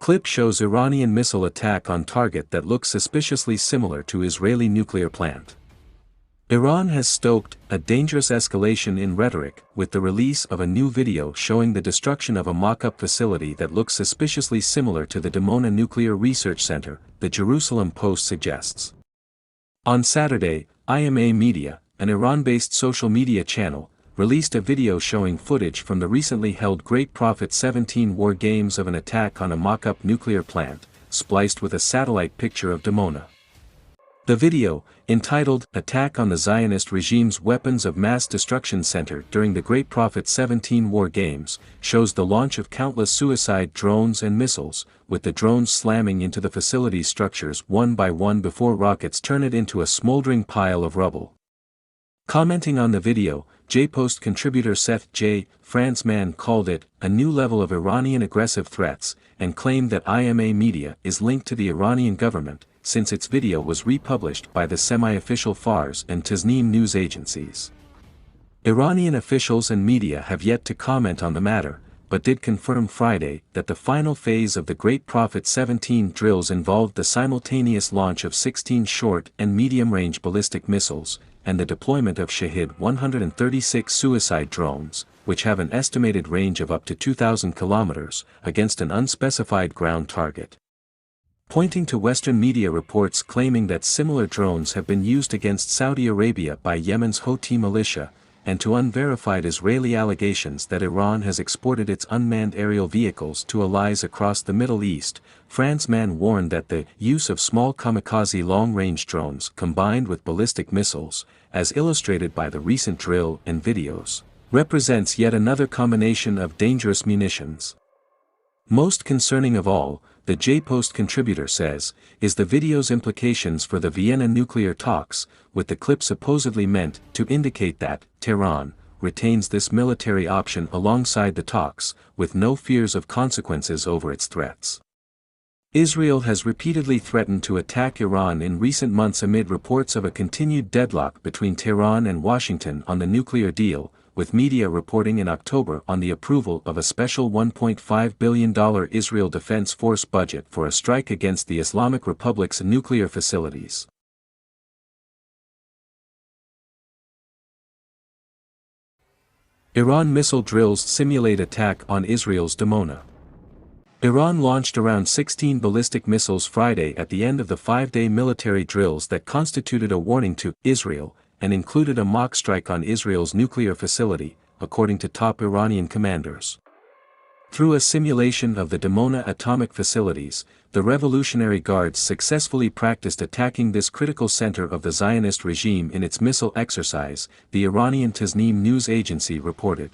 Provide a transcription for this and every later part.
Clip shows Iranian missile attack on target that looks suspiciously similar to Israeli nuclear plant. Iran has stoked a dangerous escalation in rhetoric with the release of a new video showing the destruction of a mock-up facility that looks suspiciously similar to the Dimona Nuclear Research Center, the Jerusalem Post suggests. On Saturday, IMA Media, an Iran-based social media channel, released a video showing footage from the recently held Great Prophet 17 war games of an attack on a mock-up nuclear plant, spliced with a satellite picture of Dimona. The video, entitled "Attack on the Zionist Regime's Weapons of Mass Destruction Center During the Great Prophet 17 War Games," shows the launch of countless suicide drones and missiles, with the drones slamming into the facility's structures one by one before rockets turn it into a smoldering pile of rubble. Commenting on the video, J-Post contributor Seth J. Franzman called it a new level of Iranian aggressive threats, and claimed that IMA Media is linked to the Iranian government, since its video was republished by the semi-official Fars and Tasnim news agencies. Iranian officials and media have yet to comment on the matter, but did confirm Friday that the final phase of the Great Prophet 17 drills involved the simultaneous launch of 16 short and medium-range ballistic missiles, and the deployment of Shahid 136 suicide drones, which have an estimated range of up to 2,000 kilometers, against an unspecified ground target. Pointing to Western media reports claiming that similar drones have been used against Saudi Arabia by Yemen's Houthi militia, and to unverified Israeli allegations that Iran has exported its unmanned aerial vehicles to allies across the Middle East, Franzman warned that the use of small kamikaze long-range drones combined with ballistic missiles, as illustrated by the recent drill and videos, represents yet another combination of dangerous munitions. Most concerning of all, the J-Post contributor says, is the video's implications for the Vienna nuclear talks, with the clip supposedly meant to indicate that Tehran retains this military option alongside the talks, with no fears of consequences over its threats. Israel has repeatedly threatened to attack Iran in recent months amid reports of a continued deadlock between Tehran and Washington on the nuclear deal, with media reporting in October on the approval of a special $1.5 billion Israel Defense Force budget for a strike against the Islamic Republic's nuclear facilities. Iran missile drills simulate attack on Israel's Dimona. Iran launched around 16 ballistic missiles Friday at the end of the 5-day military drills that constituted a warning to Israel, and included a mock strike on Israel's nuclear facility, according to top Iranian commanders. Through a simulation of the Dimona atomic facilities, the Revolutionary Guards successfully practiced attacking this critical center of the Zionist regime in its missile exercise, the Iranian Tasnim news agency reported.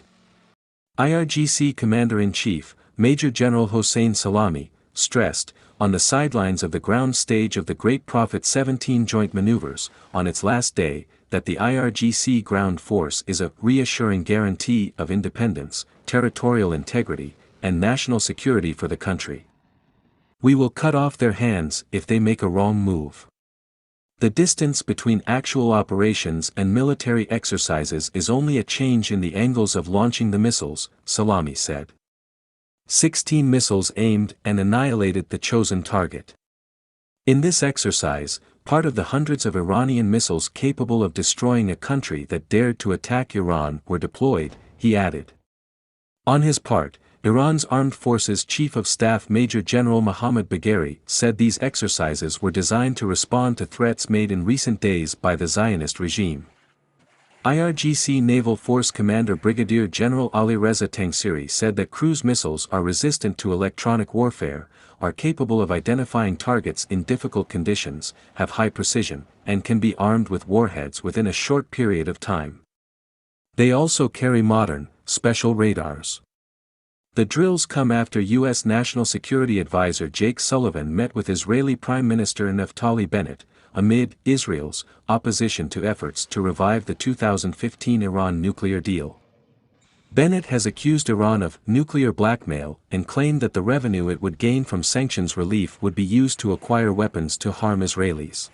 IRGC Commander-in-Chief, Major General Hossein Salami, stressed, on the sidelines of the ground stage of the Great Prophet 17 joint maneuvers, on its last day, that the IRGC ground force is a reassuring guarantee of independence, territorial integrity, and national security for the country. We will cut off their hands if they make a wrong move. The distance between actual operations and military exercises is only a change in the angles of launching the missiles, Salami said. 16 missiles aimed and annihilated the chosen target. In this exercise, part of the hundreds of Iranian missiles capable of destroying a country that dared to attack Iran were deployed, he added. On his part, Iran's Armed Forces Chief of Staff Major General Mohammad Bagheri said these exercises were designed to respond to threats made in recent days by the Zionist regime. IRGC Naval Force Commander Brigadier General Ali Reza Tangsiri said that cruise missiles are resistant to electronic warfare, are capable of identifying targets in difficult conditions, have high precision, and can be armed with warheads within a short period of time. They also carry modern, special radars. The drills come after U.S. National Security Advisor Jake Sullivan met with Israeli Prime Minister Naftali Bennett, amid Israel's opposition to efforts to revive the 2015 Iran nuclear deal. Bennett has accused Iran of nuclear blackmail and claimed that the revenue it would gain from sanctions relief would be used to acquire weapons to harm Israelis.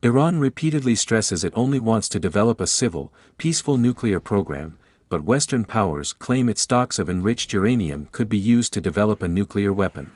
Iran repeatedly stresses it only wants to develop a civil, peaceful nuclear program, but Western powers claim its stocks of enriched uranium could be used to develop a nuclear weapon.